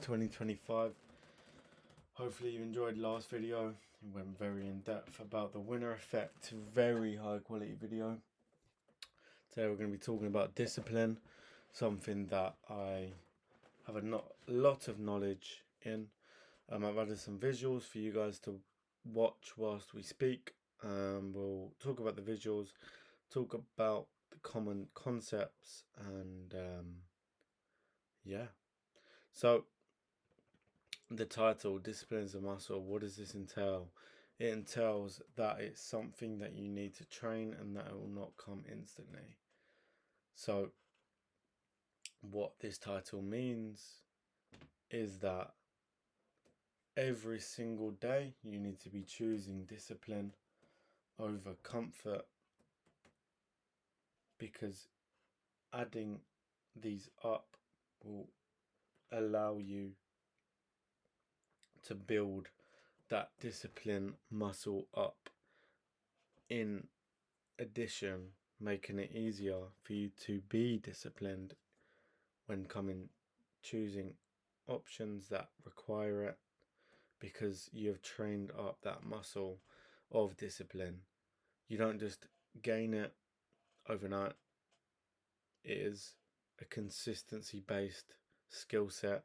2025. Hopefully you enjoyed last video. It went very in depth about the winner effect. Very high quality video. Today we're going to be talking about discipline, something that I have a lot of knowledge in. I've added some visuals for you guys to watch whilst we speak. We'll talk about the visuals, talk about the common concepts, and So the title, Discipline is a Muscle, what does this entail? It entails that it's something that you need to train and that it will not come instantly. So what this title means is that every single day you need to be choosing discipline over comfort, because adding these up will allow you to build that discipline muscle up, in addition making it easier for you to be disciplined when choosing options that require it, because you have trained up that muscle of discipline. You don't just gain it overnight. It is a consistency based skill set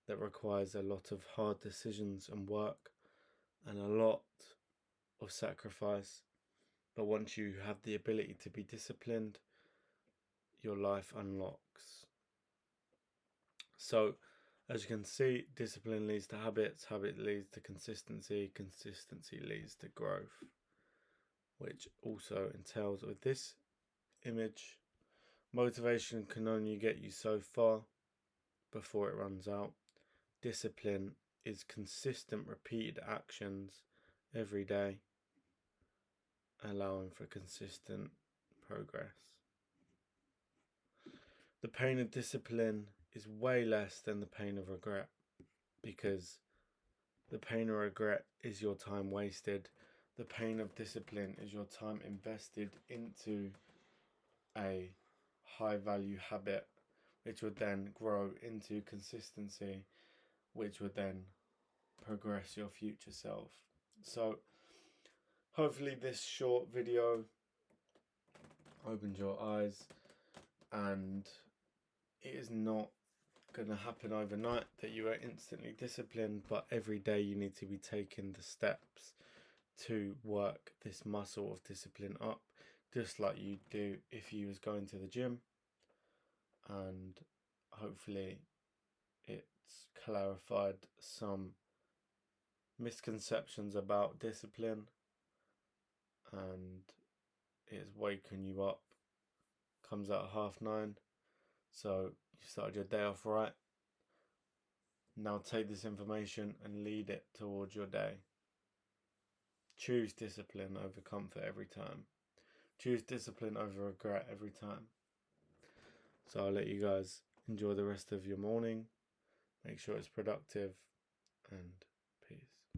that requires a lot of hard decisions and work and a lot of sacrifice. But once you have the ability to be disciplined, your life unlocks. So as you can see, discipline leads to habits, habit leads to consistency, consistency leads to growth, which also entails with this image, motivation can only get you so far before it runs out. Discipline is consistent, repeated actions every day, allowing for consistent progress. The pain of discipline is way less than the pain of regret, because the pain of regret is your time wasted. The pain of discipline is your time invested into a high value habit, which would then grow into consistency, which would then progress your future self. So hopefully this short video opened your eyes, and it is not going to happen overnight that you are instantly disciplined, but every day you need to be taking the steps to work this muscle of discipline up, just like you do if you was going to the gym. And hopefully it's clarified some misconceptions about discipline, and it's waking you up. Comes out at 9:30, so you started your day off right. Now take this information and lead it towards your day. Choose discipline over comfort every time. Choose discipline over regret every time. So I'll let you guys enjoy the rest of your morning. Make sure it's productive, and